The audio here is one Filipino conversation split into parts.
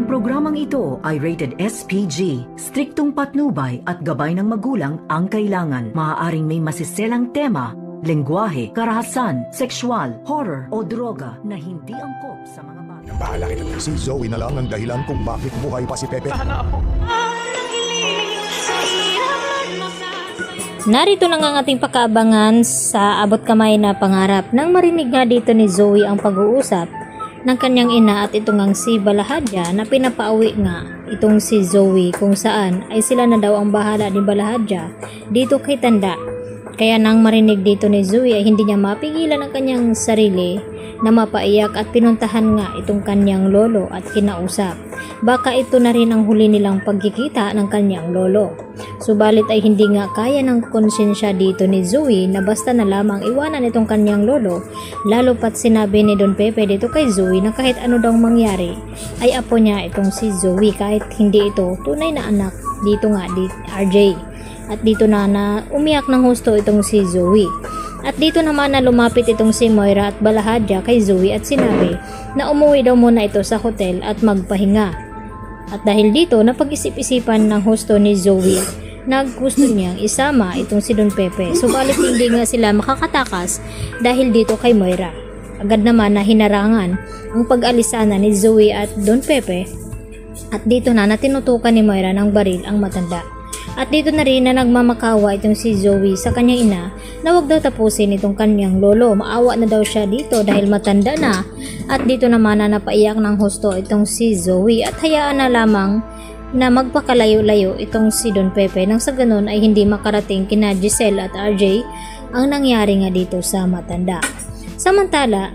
Ang programang ito ay rated SPG. Striktong patnubay at gabay ng magulang ang kailangan. Maaaring may masiselang tema, lengguwahe, karahasan, sexual, horror o droga na hindi angkop sa mga bata. Bahala kita. Si Zoe na lang ang dahilan kung bakit buhay pa si Pepe. Narito na nga ating pakaabangan sa abot kamay na pangarap nang marinig nga dito ni Zoe ang pag-uusap ng kanyang ina at itong ang si Balahadja na pinapauwi nga itong si Zoe kung saan ay sila na daw ang bahala ni Balahadja dito kay Tanda. Kaya nang marinig dito ni Zoe ay hindi niya mapigilan ang kanyang sarili na mapaiyak at pinuntahan nga itong kanyang lolo at kinausap. Baka ito na rin ang huli nilang pagkikita ng kanyang lolo. Subalit ay hindi nga kaya ng konsensya dito ni Zoe na basta na lamang iwanan itong kanyang lolo, lalo pat sinabi ni Don Pepe dito kay Zoe na kahit ano daw mangyari ay apo niya itong si Zoe kahit hindi ito tunay na anak dito nga di RJ. At dito na umiyak ng husto itong si Zoe. At dito naman na lumapit itong si Moira at Balahadja kay Zoe at sinabi na umuwi daw muna ito sa hotel at magpahinga. At dahil dito napag-isip-isipan ng husto ni Zoe na gusto niyang isama itong si Don Pepe. Subalit hindi nga sila makakatakas dahil dito kay Moira. Agad naman na hinarangan ang pag-alisana ni Zoe at Don Pepe at dito na tinutukan ni Moira ng baril ang matanda. At dito na rin na nagmamakawa itong si Zoe sa kanyang ina na wag daw tapusin itong kanyang lolo. Maawa na daw siya dito dahil matanda na. At dito naman na napaiyak ng husto itong si Zoe at hayaan na lamang na magpakalayo-layo itong si Don Pepe nang sa ganun ay hindi makarating kina Giselle at RJ ang nangyari nga dito sa matanda. Samantala,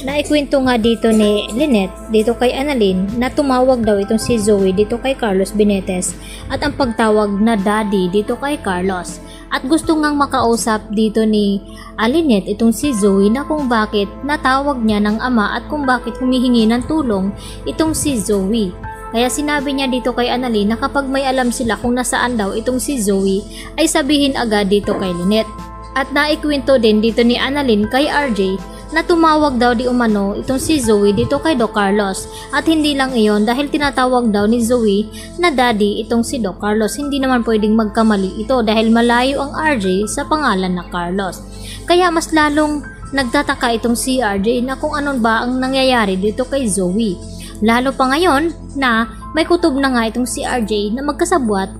naikwento nga dito ni Lynette dito kay Annalyn na tumawag daw itong si Zoe dito kay Carlos Benitez at ang pagtawag na daddy dito kay Carlos. At gusto ngang makausap dito ni Lynette itong si Zoe na kung bakit natawag niya ng ama at kung bakit humihingi ng tulong itong si Zoe. Kaya sinabi niya dito kay Annalyn na kapag may alam sila kung nasaan daw itong si Zoe ay sabihin agad dito kay Lynette. At naikwento din dito ni Annalyn kay RJ na tumawag daw di umano itong si Zoe dito kay Doc Carlos. At hindi lang iyon dahil tinatawag daw ni Zoe na daddy itong si Doc Carlos. Hindi naman pwedeng magkamali ito dahil malayo ang RJ sa pangalan na Carlos. Kaya mas lalong nagtataka itong si RJ na kung ano ba ang nangyayari dito kay Zoe. Lalo pa ngayon na may kutob na nga itong si RJ na magkasabwat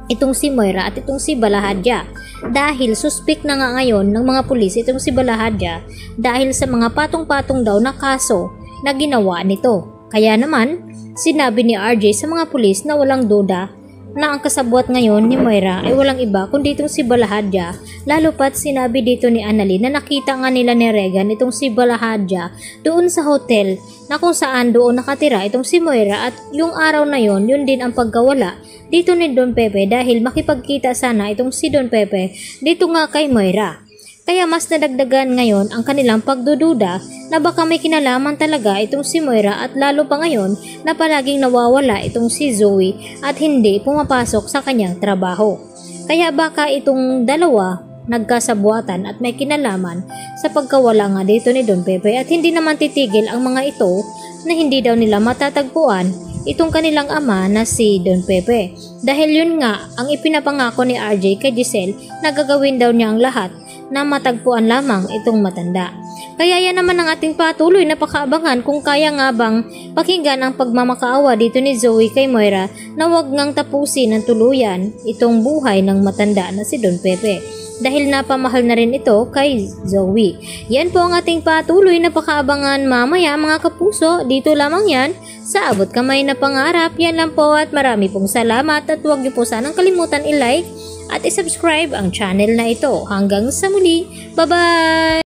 itong si Moira at itong si Balahadja. Dahil suspect na nga ngayon ng mga pulis itong si Balahadja dahil sa mga patong-patong daw na kaso na ginawa nito. Kaya naman, sinabi ni RJ sa mga pulis na walang duda na ang kasabwat ngayon ni Moira ay walang iba kundi itong si Balahadja. Lalo pat sinabi dito ni Annalyn na nakita nga nila ni Regan itong si Balahadja doon sa hotel na kung saan doon nakatira itong si Moira at yung araw na yon yun din ang pagkawala dito ni Don Pepe dahil makipagkita sana itong si Don Pepe dito nga kay Moira. Kaya mas nadagdagan ngayon ang kanilang pagdududa na baka may kinalaman talaga itong si Moira at lalo pa ngayon na palaging nawawala itong si Zoe at hindi pumapasok sa kanyang trabaho. Kaya baka itong dalawa nagkasabuatan at may kinalaman sa pagkawala nga dito ni Don Pepe at hindi naman titigil ang mga ito na hindi daw nila matatagpuan itong kanilang ama na si Don Pepe. Dahil yun nga ang ipinapangako ni RJ kay Giselle na gagawin daw niya ang lahat na matagpuan lamang itong matanda. Kaya yan naman ang ating patuloy na pakaabangan kung kaya nga bang pakinggan ang pagmamakaawa dito ni Zoe kay Moira na wag ngang tapusin ng tuluyan itong buhay ng matanda na si Don Pepe. Dahil napamahal na rin ito kay Zoe. Yan po ang ating patuloy na pakaabangan mamaya mga kapuso. Dito lamang yan sa Abot Kamay na Pangarap. Yan lang po at marami pong salamat at huwag niyo po sanang kalimutan i-like at i-subscribe ang channel na ito. Hanggang sa muli. Bye-bye!